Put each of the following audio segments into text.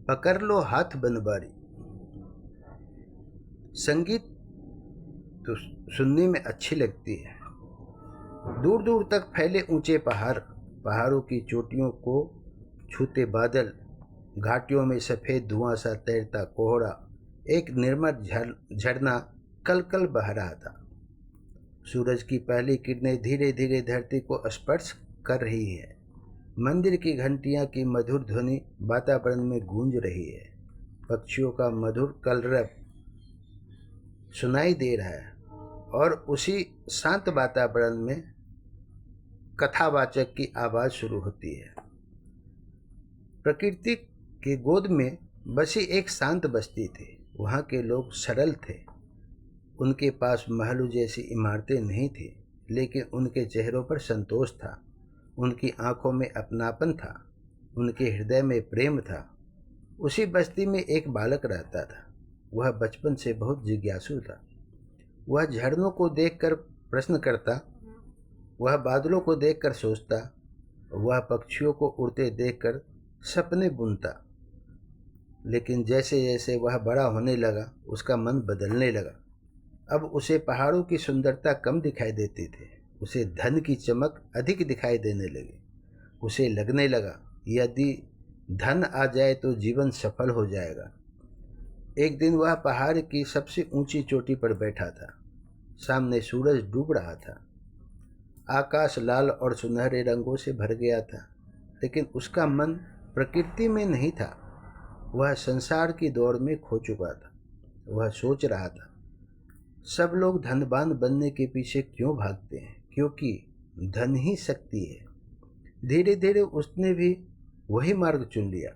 पकड़ लो हाथ बनवारी। संगीत तो सुनने में अच्छी लगती है। दूर दूर तक फैले ऊंचे पहाड़, पहाड़ों की चोटियों को छूते बादल, घाटियों में सफ़ेद धुआं सा तैरता कोहरा, एक निर्मल झरना कल कल बह रहा था। सूरज की पहली किरणें धीरे धीरे धरती को स्पर्श कर रही है। मंदिर की घंटियां की मधुर ध्वनि वातावरण में गूंज रही है। पक्षियों का मधुर कलरव सुनाई दे रहा है और उसी शांत वातावरण में कथावाचक की आवाज़ शुरू होती है। प्रकृति की गोद में बसी एक शांत बस्ती थी। वहाँ के लोग सरल थे। उनके पास महलों जैसी इमारतें नहीं थी, लेकिन उनके चेहरों पर संतोष था। उनकी आंखों में अपनापन था, उनके हृदय में प्रेम था। उसी बस्ती में एक बालक रहता था। वह बचपन से बहुत जिज्ञासु था। वह झरनों को देखकर प्रश्न करता, वह बादलों को देखकर सोचता, वह पक्षियों को उड़ते देखकर सपने बुनता। लेकिन जैसे जैसे वह बड़ा होने लगा, उसका मन बदलने लगा। अब उसे पहाड़ों की सुंदरता कम दिखाई देती थी। उसे धन की चमक अधिक दिखाई देने लगी। उसे लगने लगा, यदि धन आ जाए तो जीवन सफल हो जाएगा। एक दिन वह पहाड़ की सबसे ऊंची चोटी पर बैठा था। सामने सूरज डूब रहा था। आकाश लाल और सुनहरे रंगों से भर गया था, लेकिन उसका मन प्रकृति में नहीं था। वह संसार की दौड़ में खो चुका था। वह सोच रहा था, सब लोग धनवान बनने के पीछे क्यों भागते हैं? क्योंकि धन ही शक्ति है। धीरे धीरे उसने भी वही मार्ग चुन लिया।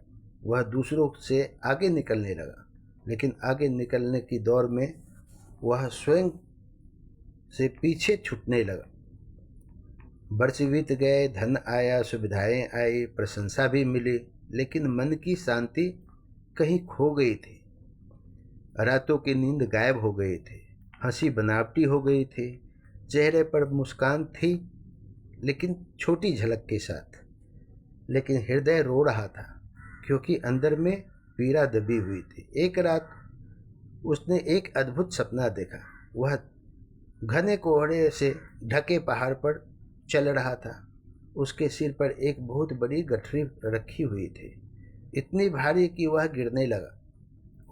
वह दूसरों से आगे निकलने लगा, लेकिन आगे निकलने की दौड़ में वह स्वयं से पीछे छूटने लगा। वर्ष बीत गए, धन आया, सुविधाएं आई, प्रशंसा भी मिली, लेकिन मन की शांति कहीं खो गई थी। रातों की नींद गायब हो गई थी। हंसी बनावटी हो गई थी। चेहरे पर मुस्कान थी, लेकिन छोटी झलक के साथ। लेकिन हृदय रो रहा था, क्योंकि अंदर में पीड़ा दबी हुई थी। एक रात उसने एक अद्भुत सपना देखा। वह घने कोहरे से ढके पहाड़ पर चल रहा था। उसके सिर पर एक बहुत बड़ी गठरी रखी हुई थी, इतनी भारी कि वह गिरने लगा।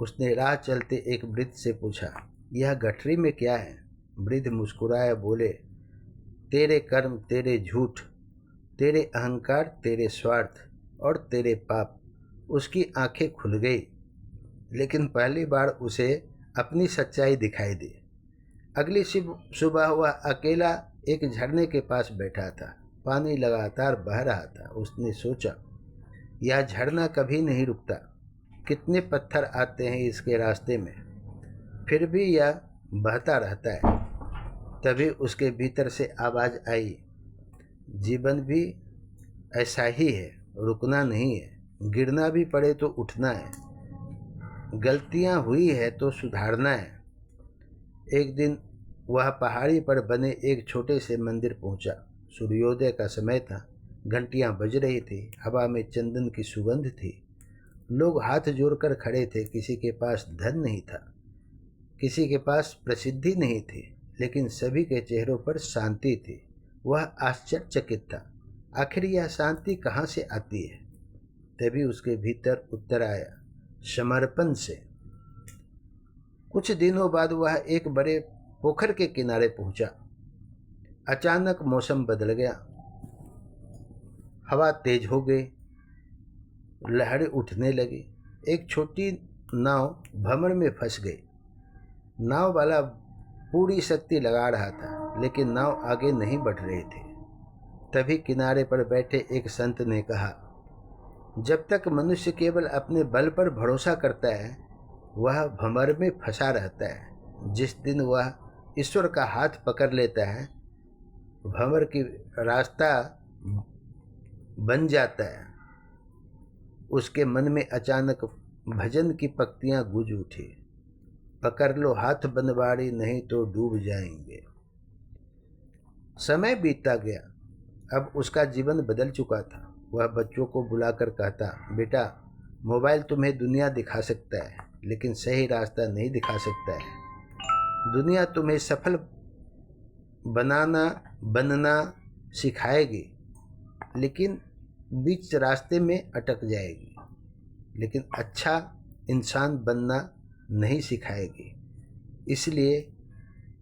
उसने राह चलते एक वृद्ध से पूछा, यह गठरी में क्या है? वृद्ध मुस्कुराए बोले, तेरे कर्म, तेरे झूठ, तेरे अहंकार, तेरे स्वार्थ और तेरे पाप। उसकी आंखें खुल गई, लेकिन पहली बार उसे अपनी सच्चाई दिखाई दी। अगली सुबह वह अकेला एक झरने के पास बैठा था। पानी लगातार बह रहा था। उसने सोचा, यह झरना कभी नहीं रुकता। कितने पत्थर आते हैं इसके रास्ते में, फिर भी यह बहता रहता है। तभी उसके भीतर से आवाज़ आई, जीवन भी ऐसा ही है, रुकना नहीं है, गिरना भी पड़े तो उठना है, गलतियां हुई है तो सुधारना है। एक दिन वह पहाड़ी पर बने एक छोटे से मंदिर पहुंचा। सूर्योदय का समय था। घंटियां बज रही थी। हवा में चंदन की सुगंध थी। लोग हाथ जोड़कर खड़े थे। किसी के पास धन नहीं था, किसी के पास प्रसिद्धि नहीं थी, लेकिन सभी के चेहरों पर शांति थी। वह आश्चर्यचकित था, आखिर यह शांति कहाँ से आती है? तभी उसके भीतर उत्तर आया, समर्पण से। कुछ दिनों बाद वह एक बड़े पोखर के किनारे पहुंचा। अचानक मौसम बदल गया। हवा तेज हो गई, लहरें उठने लगी। एक छोटी नाव भंवर में फंस गई। नाव वाला पूरी शक्ति लगा रहा था, लेकिन नाव आगे नहीं बढ़ रही थी। तभी किनारे पर बैठे एक संत ने कहा, जब तक मनुष्य केवल अपने बल पर भरोसा करता है, वह भंवर में फंसा रहता है। जिस दिन वह ईश्वर का हाथ पकड़ लेता है, भंवर की रास्ता बन जाता है। उसके मन में अचानक भजन की पंक्तियां गूंज उठी, पकड़ लो हाथ बनवारी, नहीं तो डूब जाएंगे। समय बीतता गया। अब उसका जीवन बदल चुका था। वह बच्चों को बुलाकर कहता, बेटा, मोबाइल तुम्हें दुनिया दिखा सकता है, लेकिन सही रास्ता नहीं दिखा सकता है। दुनिया तुम्हें सफल बनना सिखाएगी, लेकिन बीच रास्ते में अटक जाएगी। लेकिन अच्छा इंसान बनना नहीं सिखाएगी। इसलिए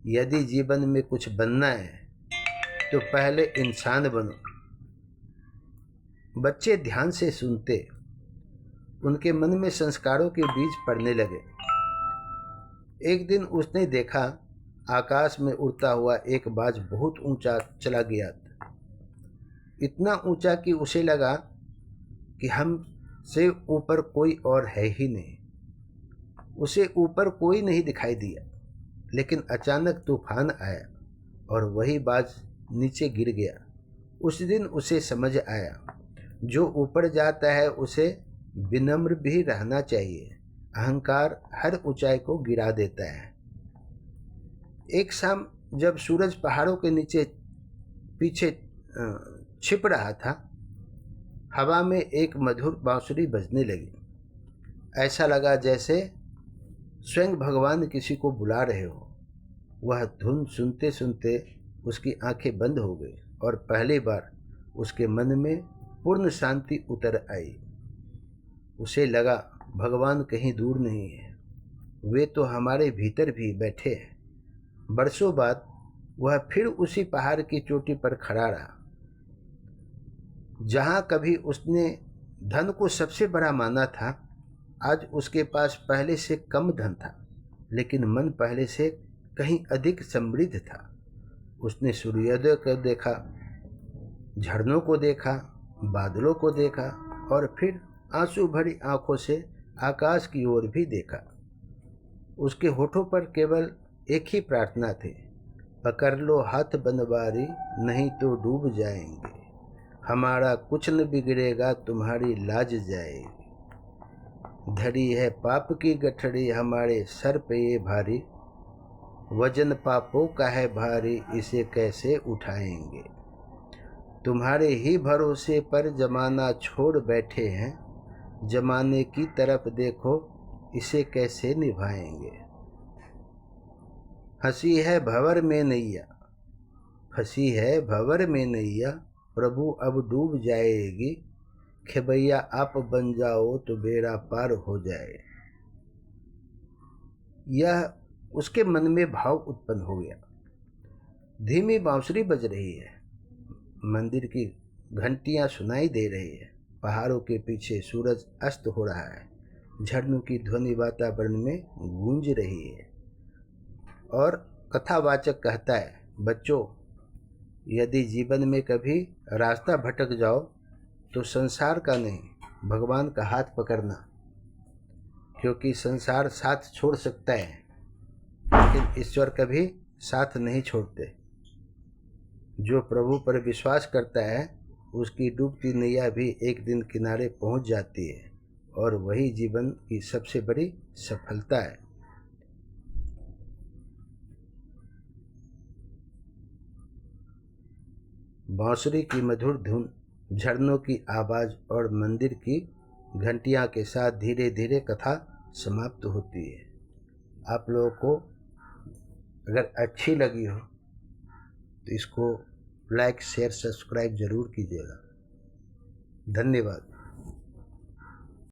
यदि जीवन में कुछ बनना है तो पहले इंसान बनो। बच्चे ध्यान से सुनते, उनके मन में संस्कारों के बीज पड़ने लगे। एक दिन उसने देखा, आकाश में उड़ता हुआ एक बाज बहुत ऊंचा चला गया था। इतना ऊंचा कि उसे लगा कि हमसे ऊपर कोई और है ही नहीं। उसे ऊपर कोई नहीं दिखाई दिया, लेकिन अचानक तूफान आया और वही बाज नीचे गिर गया। उस दिन उसे समझ आया, जो ऊपर जाता है उसे विनम्र भी रहना चाहिए। अहंकार हर ऊंचाई को गिरा देता है। एक शाम जब सूरज पहाड़ों के पीछे छिप रहा था, हवा में एक मधुर बांसुरी बजने लगी। ऐसा लगा जैसे स्वयं भगवान किसी को बुला रहे हो। वह धुन सुनते सुनते उसकी आंखें बंद हो गई और पहली बार उसके मन में पूर्ण शांति उतर आई। उसे लगा भगवान कहीं दूर नहीं है, वे तो हमारे भीतर भी बैठे हैं। बरसों बाद वह फिर उसी पहाड़ की चोटी पर खड़ा रहा। जहाँ कभी उसने धन को सबसे बड़ा माना था, आज उसके पास पहले से कम धन था, लेकिन मन पहले से कहीं अधिक समृद्ध था। उसने सूर्योदय को देखा, झरनों को देखा, बादलों को देखा और फिर आंसू भरी आंखों से आकाश की ओर भी देखा। उसके होठों पर केवल एक ही प्रार्थना थी, पकड़ लो हाथ बनवारी, नहीं तो डूब जाएंगे। हमारा कुछ न बिगड़ेगा, तुम्हारी लाज जाएगी। धरी है पाप की गठड़ी हमारे सर पे ये भारी, वजन पापों का है भारी, इसे कैसे उठाएंगे। तुम्हारे ही भरोसे पर जमाना छोड़ बैठे हैं, जमाने की तरफ देखो, इसे कैसे निभाएंगे। हंसी है भंवर में नैया, फंसी है भंवर में नैया, प्रभु अब डूब जाएगी। खेबैया आप बन जाओ तो बेड़ा पार हो जाए। यह उसके मन में भाव उत्पन्न हो गया। धीमी बांसुरी बज रही है, मंदिर की घंटियां सुनाई दे रही है, पहाड़ों के पीछे सूरज अस्त हो रहा है, झरनों की ध्वनि वातावरण में गूंज रही है। और कथावाचक कहता है, बच्चों, यदि जीवन में कभी रास्ता भटक जाओ तो संसार का नहीं, भगवान का हाथ पकड़ना, क्योंकि संसार साथ छोड़ सकता है, लेकिन ईश्वर कभी साथ नहीं छोड़ते। जो प्रभु पर विश्वास करता है, उसकी डूबती नैया भी एक दिन किनारे पहुंच जाती है, और वही जीवन की सबसे बड़ी सफलता है। बांसुरी की मधुर धुन, झरनों की आवाज़ और मंदिर की घंटियां के साथ धीरे धीरे कथा समाप्त होती है। आप लोगों को अगर अच्छी लगी हो तो इसको लाइक, शेयर, सब्सक्राइब ज़रूर कीजिएगा। धन्यवाद।